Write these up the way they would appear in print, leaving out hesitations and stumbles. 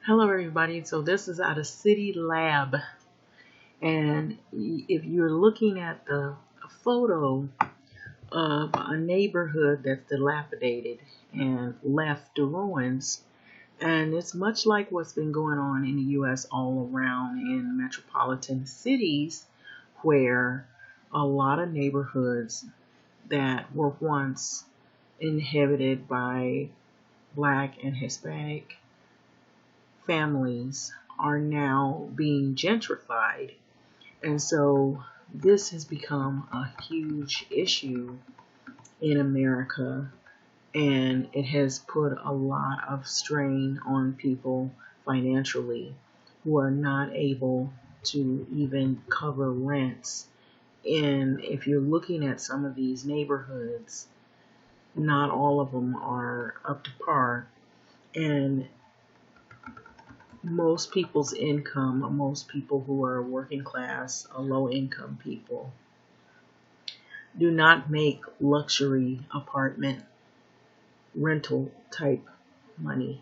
Hello, everybody. So this is out of City Lab, and if you're looking at the photo of a neighborhood that's dilapidated and left to ruins, and it's much like what's been going on in the U.S. all around in metropolitan cities, where a lot of neighborhoods that were once inhabited by Black and Hispanic families are now being gentrified. And so this has become a huge issue in America, and it has put a lot of strain on people financially who are not able to even cover rents. And if you're looking at some of these neighborhoods, not all of them are up to par. And most people's income, most people who are working class or low income people, do not make luxury apartment rental type money.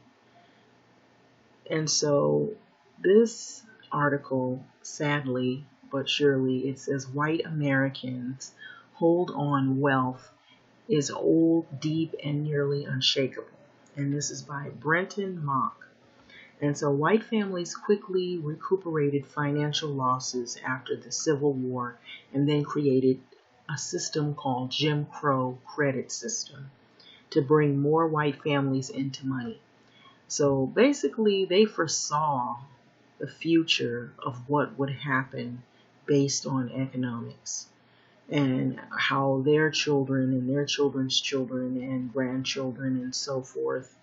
And so this article, sadly but surely, it says white Americans hold on wealth is old, deep, and nearly unshakable. And this is by Brentin. And so white families quickly recuperated financial losses after the Civil War and then created a system called Jim Crow credit system to bring more white families into money. So basically, they foresaw the future of what would happen based on economics and how their children and their children's children and grandchildren and so forth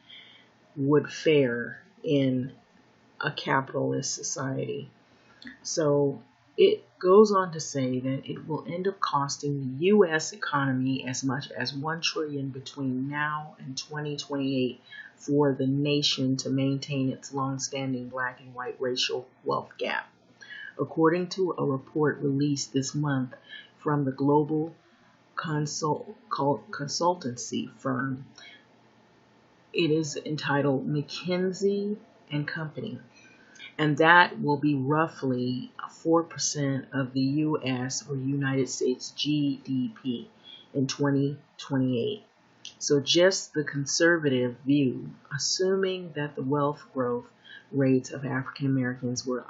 would fare in a capitalist society. So it goes on to say that it will end up costing the U.S. economy as much as $1 trillion between now and 2028 for the nation to maintain its long-standing black and white racial wealth gap, according to a report released this month from the global consultancy firm. It is entitled McKinsey and Company, and that will be roughly 4% of the U.S. or United States GDP in 2028. So just the conservative view, assuming that the wealth growth rates of African Americans will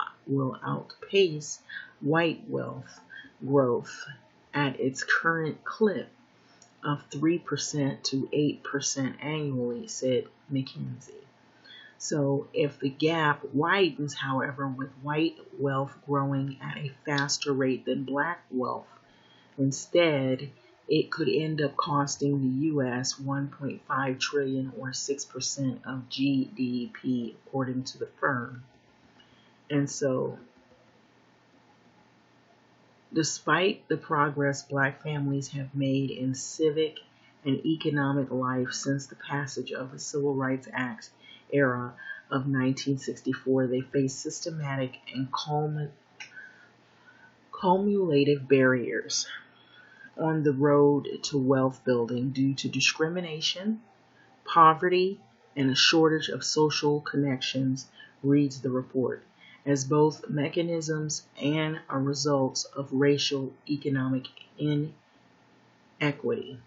outpace white wealth growth at its current clip of 3% to 8% annually, said McKinsey. So if the gap widens, however, with white wealth growing at a faster rate than black wealth, instead, it could end up costing the U.S. 1.5 trillion or 6% of GDP, according to the firm. And so, despite the progress black families have made in civic and economic life since the passage of the Civil Rights Act era of 1964, they face systematic and cumulative barriers on the road to wealth building due to discrimination, poverty, and a shortage of social connections, reads the report, as both mechanisms and a result of racial economic inequity.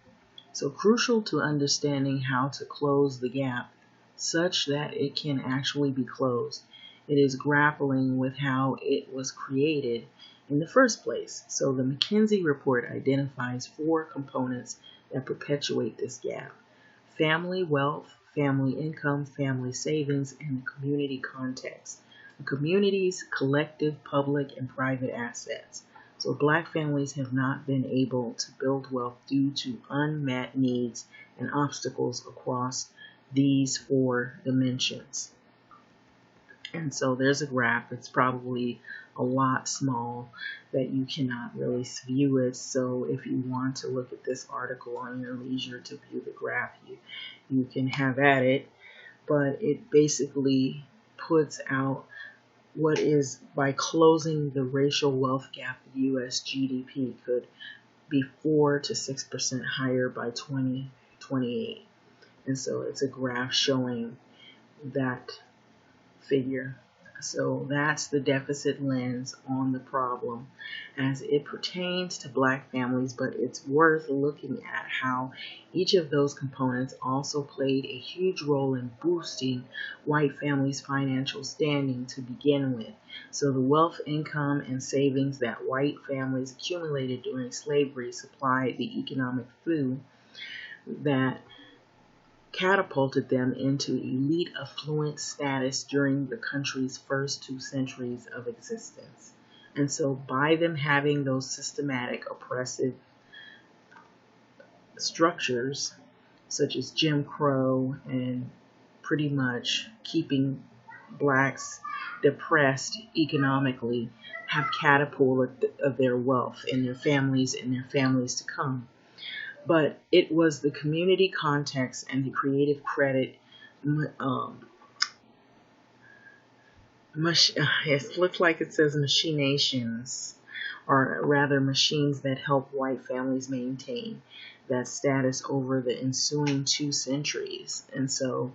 So crucial to understanding how to close the gap such that it can actually be closed. It is grappling with how it was created in the first place. So the McKinsey report identifies 4 components that perpetuate this gap: family wealth, family income, family savings, and the community context. The community's collective public and private assets. So black families have not been able to build wealth due to unmet needs and obstacles across these 4 dimensions. And so there's a graph. It's probably a lot small that you cannot really view it. So if you want to look at this article on your leisure to view the graph, you can have at it. But it basically puts out what is, by closing the racial wealth gap, the U.S. GDP could be 4 to 6% higher by 2028. And so it's a graph showing that figure. So that's the deficit lens on the problem as it pertains to black families, but it's worth looking at how each of those components also played a huge role in boosting white families' financial standing to begin with. So the wealth, income, and savings that white families accumulated during slavery supplied the economic food that catapulted them into elite affluent status during the country's first 2 centuries of existence. And so, by them having those systematic oppressive structures, such as Jim Crow and pretty much keeping blacks depressed economically, have catapulted their wealth and their families to come. But it was the community context and the creative credit. It looks like it says machinations, or rather machines that help white families maintain that status over the ensuing 2 centuries. And so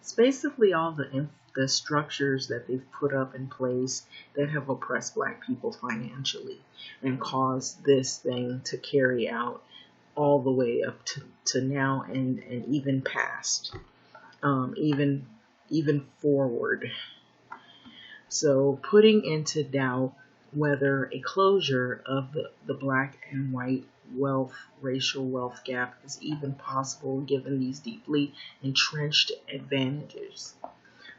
it's basically all the structures that they've put up in place that have oppressed black people financially and caused this thing to carry out all the way up to now and even past, even forward. So putting into doubt whether a closure of the black and white racial wealth gap is even possible given these deeply entrenched advantages.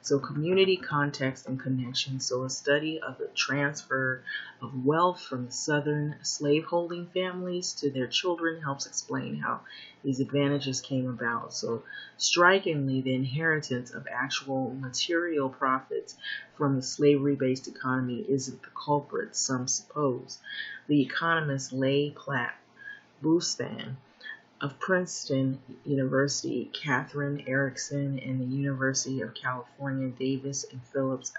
So community context and connection. So a study of the transfer of wealth from the southern slaveholding families to their children helps explain how these advantages came about. So strikingly, the inheritance of actual material profits from the slavery-based economy isn't the culprit, some suppose. The economist Leigh Platt Bustan of Princeton University, Catherine Erickson, and the University of California, Davis and Phillips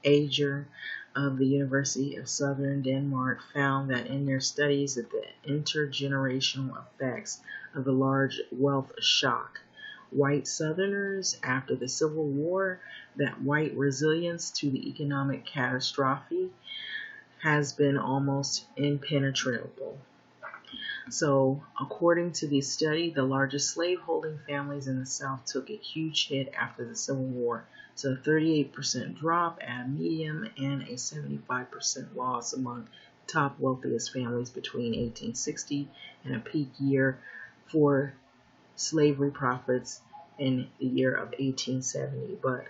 Ager of the University of Southern Denmark found that in their studies that the intergenerational effects of the large wealth shock white Southerners after the Civil War, that white resilience to the economic catastrophe has been almost impenetrable. So, according to the study, the largest slaveholding families in the South took a huge hit after the Civil War. So, a 38% drop at a medium and a 75% loss among the top wealthiest families between 1860 and a peak year for slavery profits in the year of 1870. But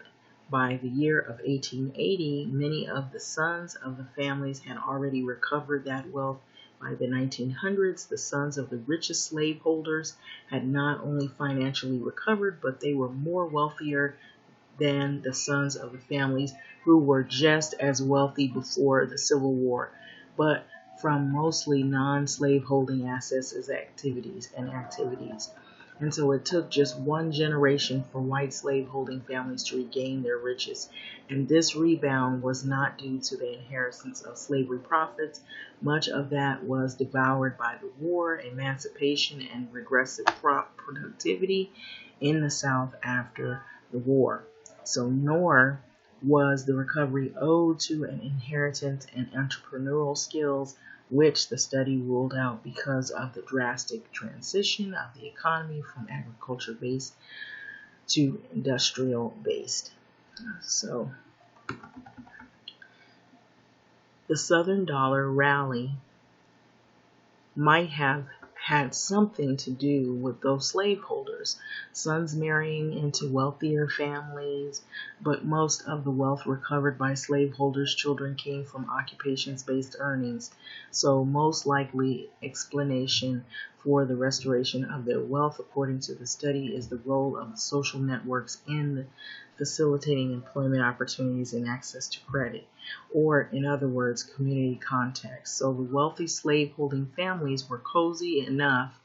by the year of 1880, many of the sons of the families had already recovered that wealth. By the 1900s, the sons of the richest slaveholders had not only financially recovered, but they were more wealthier than the sons of the families who were just as wealthy before the Civil War, but from mostly non-slaveholding assets as activities. And so it took just one generation for white slaveholding families to regain their riches. And this rebound was not due to the inheritance of slavery profits. Much of that was devoured by the war, emancipation, and regressive productivity in the South after the war. So nor was the recovery owed to an inheritance in entrepreneurial skills, which the study ruled out because of the drastic transition of the economy from agriculture-based to industrial-based. So the Southern dollar rally might have had something to do with those slaveholders, sons marrying into wealthier families, but most of the wealth recovered by slaveholders' children came from occupations-based earnings. So most likely explanation for the restoration of their wealth, according to the study, is the role of the social networks in facilitating employment opportunities and access to credit, or in other words, community context. So the wealthy slaveholding families were cozy enough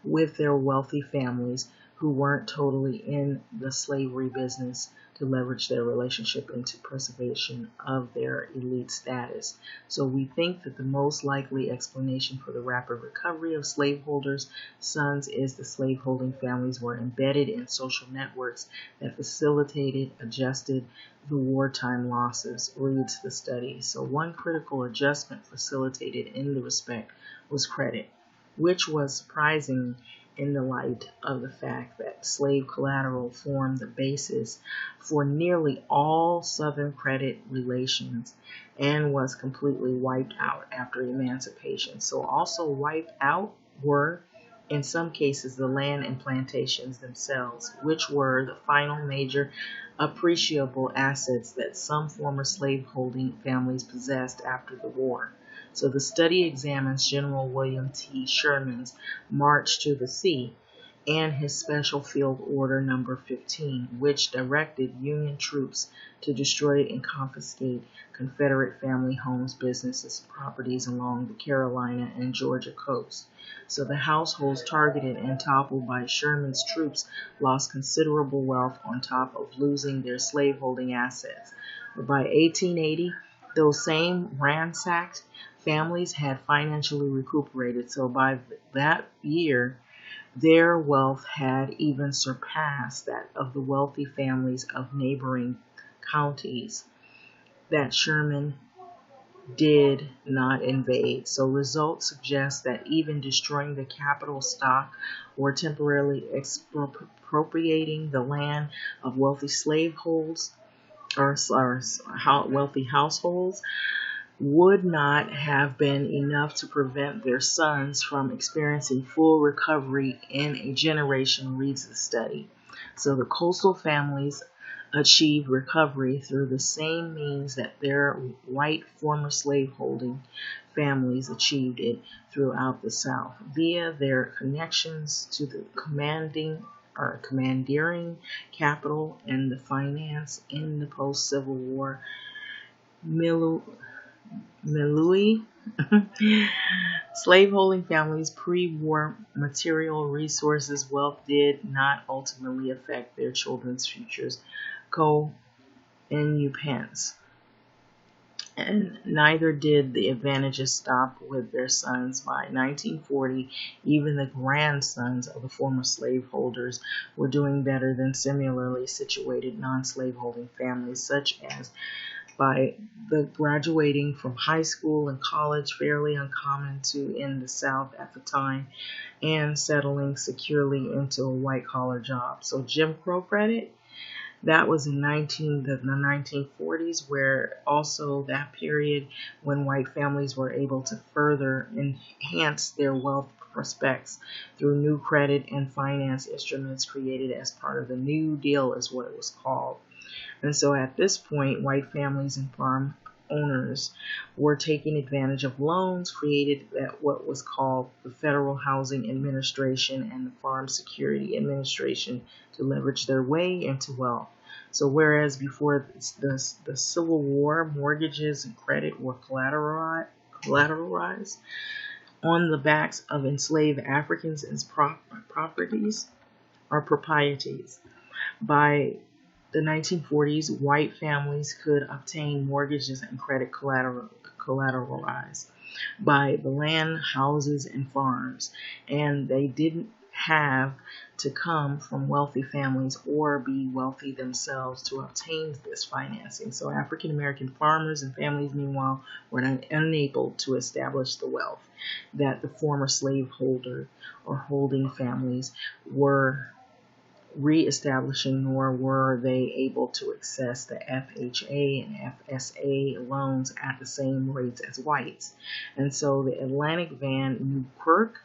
with their wealthy families who weren't totally in the slavery business to leverage their relationship into preservation of their elite status. So we think that the most likely explanation for the rapid recovery of slaveholders' sons is the slaveholding families were embedded in social networks that facilitated, adjusted the wartime losses, reads the study. So one critical adjustment facilitated in the respect was credit, which was surprising in the light of the fact that slave collateral formed the basis for nearly all Southern credit relations and was completely wiped out after emancipation. So also wiped out were, in some cases, the land and plantations themselves, which were the final major appreciable assets that some former slaveholding families possessed after the war. So the study examines General William T. Sherman's March to the Sea and his Special Field Order Number 15, which directed Union troops to destroy and confiscate Confederate family homes, businesses, properties along the Carolina and Georgia coast. So the households targeted and toppled by Sherman's troops lost considerable wealth on top of losing their slaveholding assets. But by 1880, those same ransacked families had financially recuperated. So by that year, their wealth had even surpassed that of the wealthy families of neighboring counties that Sherman did not invade. So results suggest that even destroying the capital stock or temporarily expropriating the land of wealthy slaveholds or wealthy households would not have been enough to prevent their sons from experiencing full recovery in a generation, reads the study. So the coastal families achieved recovery through the same means that their white former slaveholding families achieved it throughout the South, via their connections to the commandeering capital and the finance in the post-Civil War milieu. Slaveholding families' pre-war material resources wealth did not ultimately affect their children's futures co-inupens, and neither did the advantages stop with their sons. By 1940, even the grandsons of the former slaveholders were doing better than similarly situated non-slaveholding families, such as by the graduating from high school and college, fairly uncommon to in the South at the time, and settling securely into a white-collar job. So Jim Crow credit, that was in the 1940s, where also that period when white families were able to further enhance their wealth prospects through new credit and finance instruments created as part of the New Deal, is what it was called. And so at this point, white families and farm owners were taking advantage of loans created at what was called the Federal Housing Administration and the Farm Security Administration to leverage their way into wealth. So whereas before the Civil War, mortgages and credit were collateralized on the backs of enslaved Africans as properties or proprieties. By the 1940s, white families could obtain mortgages and credit collateralized by the land, houses, and farms, and they didn't have to come from wealthy families or be wealthy themselves to obtain this financing. So African American farmers and families, meanwhile, were unable to establish the wealth that the former slaveholder or holding families were re-establishing, nor were they able to access the FHA and FSA loans at the same rates as whites. And so the Atlantic Van Newkirk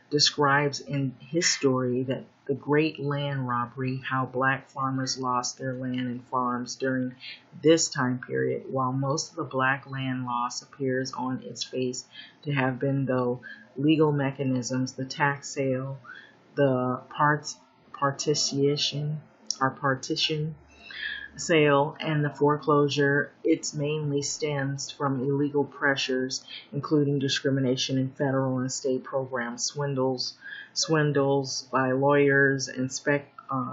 describes in his story that the great land robbery, how black farmers lost their land and farms during this time period, while most of the black land loss appears on its face to have been though legal mechanisms, the tax sale, the partition, sale and the foreclosure, it mainly stems from illegal pressures, including discrimination in federal and state programs, swindles by lawyers and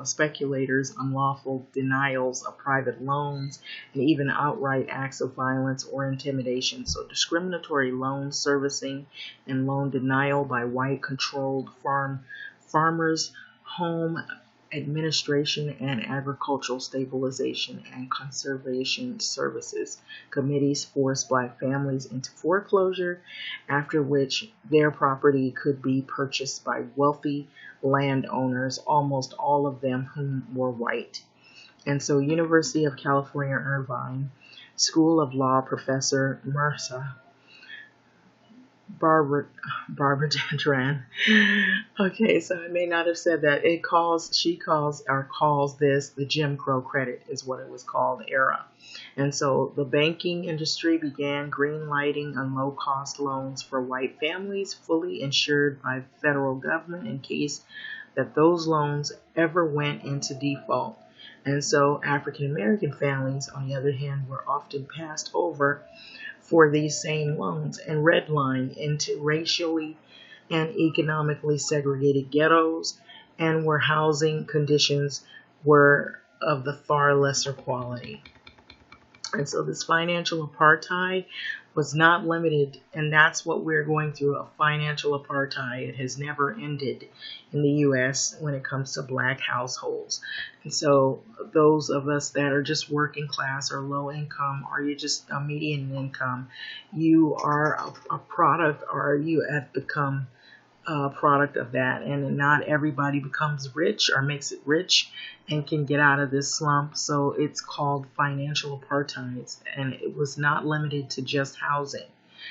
speculators, unlawful denials of private loans, and even outright acts of violence or intimidation. So, discriminatory loan servicing and loan denial by white-controlled farmers, home administration, and agricultural stabilization and conservation services committees forced black families into foreclosure, after which their property could be purchased by wealthy landowners, almost all of them whom were white. And so, University of California, Irvine School of Law professor Mercer Barbara Dendran. Okay, so I may not have said that. She calls this the Jim Crow credit, is what it was called, era. And so the banking industry began green-lighting on low-cost loans for white families, fully insured by the federal government in case that those loans ever went into default. And so African American families, on the other hand, were often passed over for these same loans and redlined into racially and economically segregated ghettos, and where housing conditions were of the far lesser quality. And so this financial apartheid was not limited, and that's what we're going through, a financial apartheid. It has never ended in the U.S. when it comes to black households. And so those of us that are just working class or low income, or you're just a median income, you are a product, or you have become a product of that. And not everybody becomes rich or makes it rich and can get out of this slump. So it's called financial apartheid, and it was not limited to just housing.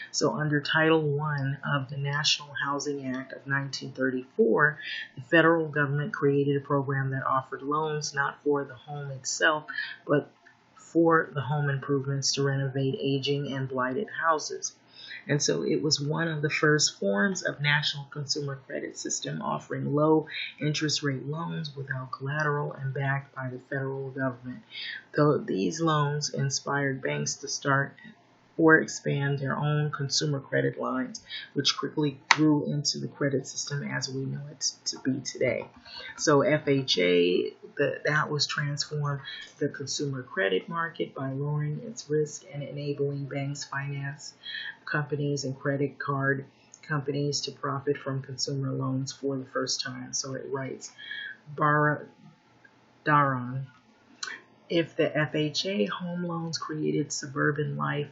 So under Title I of the National Housing Act of 1934, the federal government created a program that offered loans not for the home itself, but for the home improvements to renovate aging and blighted houses. And so it was one of the first forms of national consumer credit system, offering low interest rate loans without collateral and backed by the federal government. Though these loans inspired banks to start or expand their own consumer credit lines, which quickly grew into the credit system as we know it to be today. So FHA, that was transformed the consumer credit market by lowering its risk and enabling banks, finance companies, and credit card companies to profit from consumer loans for the first time. So it writes, Daran, if the FHA home loans created suburban life,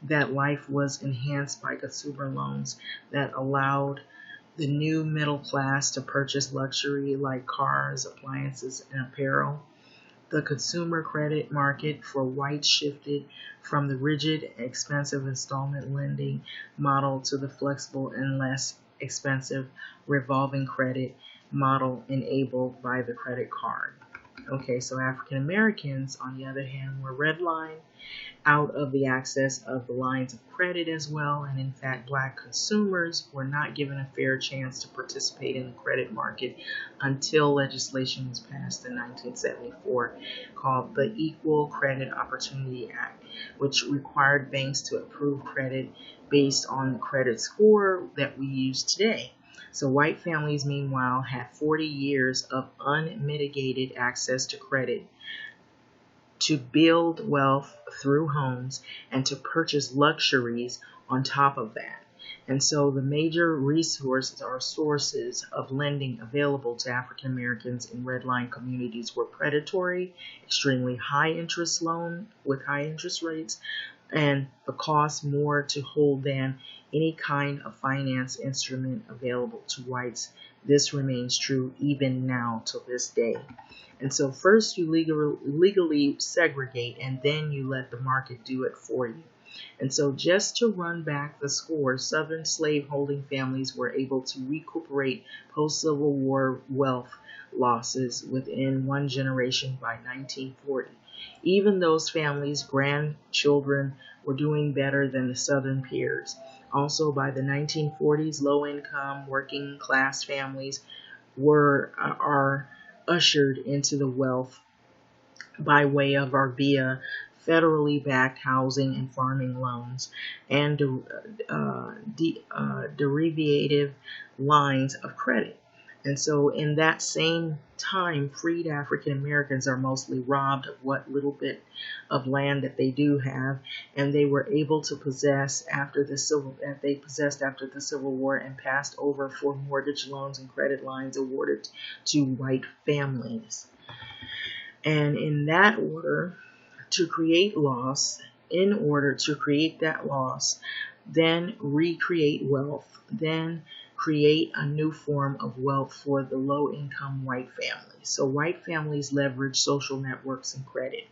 that life was enhanced by consumer loans that allowed the new middle class to purchase luxury like cars, appliances, and apparel. The consumer credit market for whites shifted from the rigid, expensive installment lending model to the flexible and less expensive revolving credit model enabled by the credit card. Okay, so African Americans, on the other hand, were redlined out of the access of the lines of credit as well, and in fact black consumers were not given a fair chance to participate in the credit market until legislation was passed in 1974 called the Equal Credit Opportunity Act, which required banks to approve credit based on the credit score that we use today. So white families, meanwhile, had 40 years of unmitigated access to credit to build wealth through homes and to purchase luxuries on top of that. And so the major resources or sources of lending available to African Americans in redline communities were predatory, extremely high interest loan with high interest rates, and the cost more to hold than any kind of finance instrument available to whites. This remains true even now to this day. And so first you legally segregate, and then you let the market do it for you. And so just to run back the score, Southern slaveholding families were able to recuperate post-Civil War wealth losses within one generation by 1940. Even those families' grandchildren were doing better than the Southern peers. Also by the 1940s, low-income working class families are ushered into the wealth by way of or via federally backed housing and farming loans and derivative lines of credit. And so, in that same time, freed African Americans are mostly robbed of what little bit of land that they do have, and they were able to possess after the Civil War and passed over for mortgage loans and credit lines awarded to white families. And in that order, to create loss, in order to create that loss, then recreate wealth, then create a new form of wealth for the low-income white families. So white families leverage social networks and credit.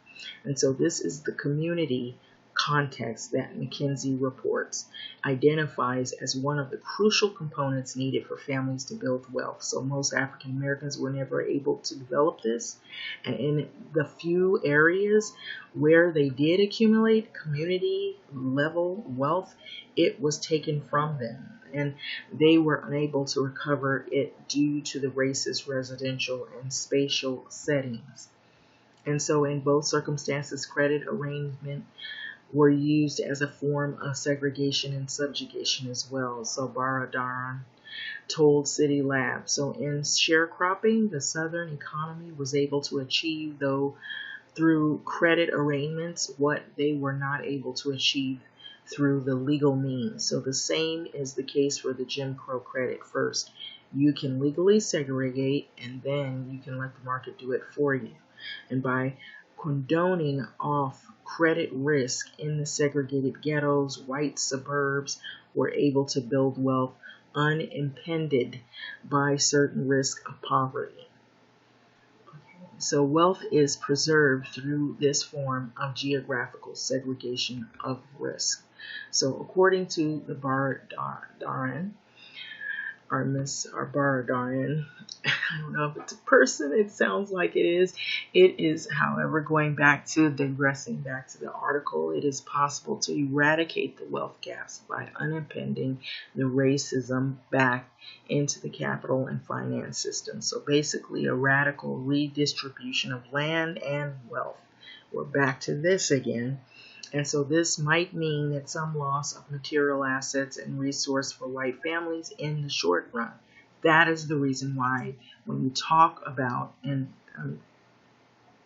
And so this is the community context that McKinsey reports identifies as one of the crucial components needed for families to build wealth. So most African Americans were never able to develop this. And in the few areas where they did accumulate community level wealth, it was taken from them, and they were unable to recover it due to the racist residential and spatial settings. And so in both circumstances, credit arrangement were used as a form of segregation and subjugation as well. So Baradaran told City Lab. So in sharecropping, the Southern economy was able to achieve, though through credit arrangements, what they were not able to achieve through the legal means. So the same is the case for the Jim Crow credit. First, you can legally segregate, and then you can let the market do it for you. And by condoning off credit risk in the segregated ghettos, white suburbs were able to build wealth unimpeded by certain risk of poverty. So wealth is preserved through this form of geographical segregation of risk. So according to the Baradaran, Baradaran, I don't know if it's a person, it sounds like it is. It is, however, digressing back to the article, it is possible to eradicate the wealth gaps by unimpeding the racism back into the capital and finance system. So basically a radical redistribution of land and wealth. We're back to this again. And so this might mean that some loss of material assets and resource for white families in the short run. That is the reason why when you talk about, and I'm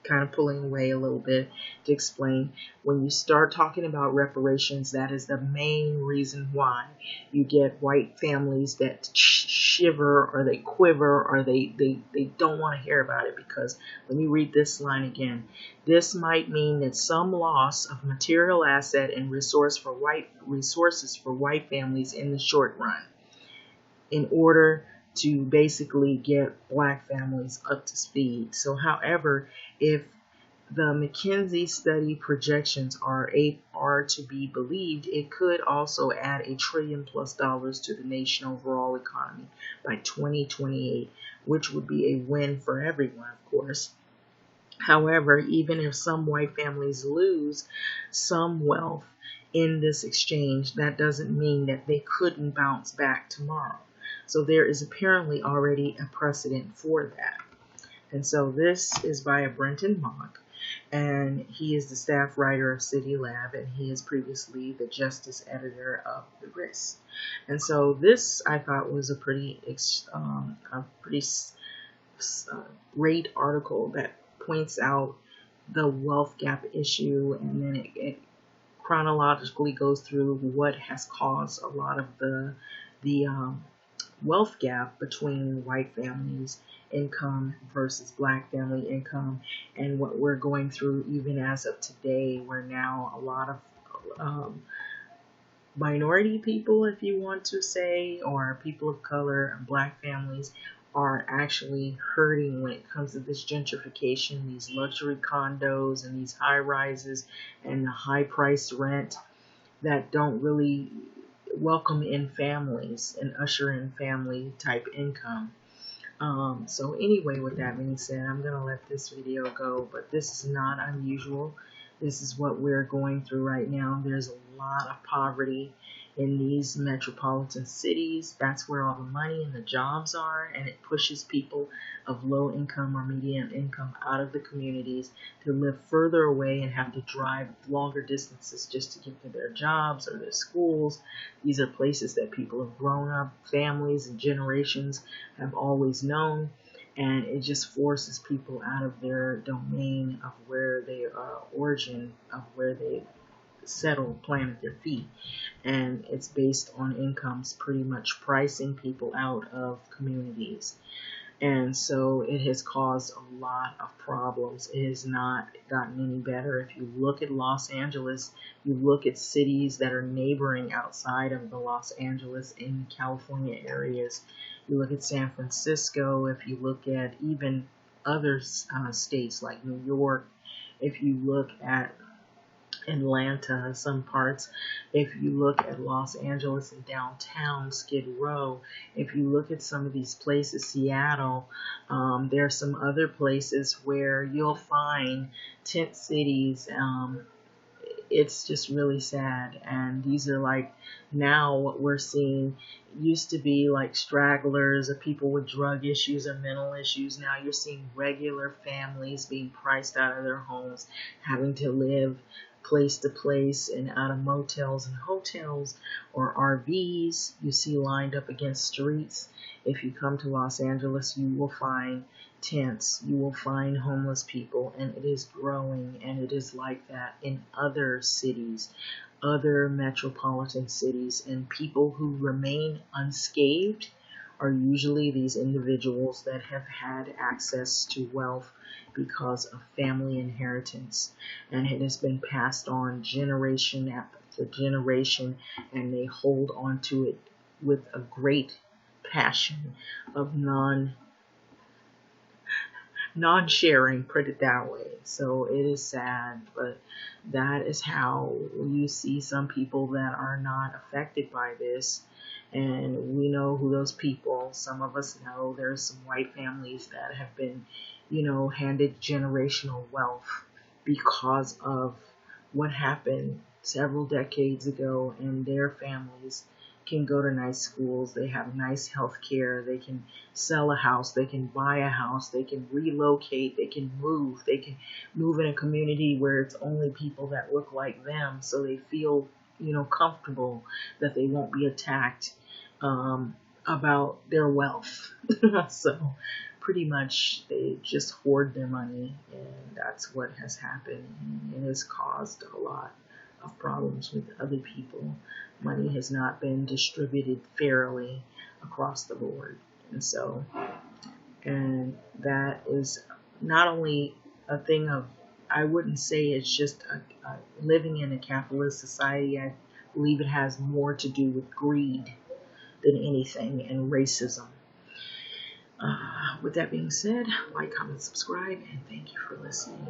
kind of pulling away a little bit to explain, when you start talking about reparations, that is the main reason why you get white families that shiver or they quiver or they don't want to hear about it, because let me read this line again. This might mean that some loss of material asset and resources for white families in the short run in order to basically get black families up to speed. So however, if the McKinsey study projections are to be believed, it could also add $1 trillion+ to the nation overall economy by 2028, which would be a win for everyone, of course. However, even if some white families lose some wealth in this exchange, that doesn't mean that they couldn't bounce back tomorrow. So there is apparently already a precedent for that. And so this is by a Brentin, and he is the staff writer of City Lab, and he is previously the justice editor of The Risk. And so this I thought was a pretty great article that points out the wealth gap issue, and then it chronologically goes through what has caused a lot of the wealth gap between white families' income versus black family income, and what we're going through even as of today, where now a lot of minority people, if you want to say, or people of color and black families are actually hurting when it comes to this gentrification, these luxury condos and these high rises and the high price rent that don't really welcome in families and usher in family type income. So anyway, with that being said, I'm going to let this video go, but this is not unusual. This is what we're going through right now. There's a lot of poverty in these metropolitan cities. That's where all the money and the jobs are, and it pushes people of low income or medium income out of the communities to live further away and have to drive longer distances just to get to their jobs or their schools. These are places that people have grown up, families and generations have always known, and it just forces people out of their domain of where they are, origin of where they settled, planted their feet. And it's based on incomes, pretty much pricing people out of communities. And so it has caused a lot of problems. It has not gotten any better. If you look at Los Angeles, you look at cities that are neighboring outside of the Los Angeles in California areas, you look at San Francisco, if you look at even other states like New York, if you look at Atlanta, some parts, if you look at Los Angeles and downtown Skid Row, if you look at some of these places, Seattle, there are some other places where you'll find tent cities. It's just really sad, and these are like, now what we're seeing used to be like stragglers or people with drug issues or mental issues. Now you're seeing regular families being priced out of their homes, having to live place to place and out of motels and hotels or RVs you see lined up against streets. If you come to Los Angeles, you will find tents, you will find homeless people, and it is growing, and it is like that in other cities, other metropolitan cities, and people who remain unscathed are usually these individuals that have had access to wealth because of family inheritance, and it has been passed on generation after generation, and they hold on to it with a great passion of non-sharing, put it that way. So it is sad, but that is how you see some people that are not affected by this. And we know who those people, some of us know there's some white families that have been, handed generational wealth because of what happened several decades ago, and their families can go to nice schools, they have nice health care, they can sell a house, they can buy a house, they can relocate, they can move in a community where it's only people that look like them, so they feel, comfortable that they won't be attacked about their wealth. So pretty much they just hoard their money, and that's what has happened, and it has caused a lot of problems with other people. Money has not been distributed fairly across the board. And that is not only a thing of, I wouldn't say it's just living in a capitalist society. I believe it has more to do with greed than anything, and racism. With that being said, like, comment, subscribe, and thank you for listening.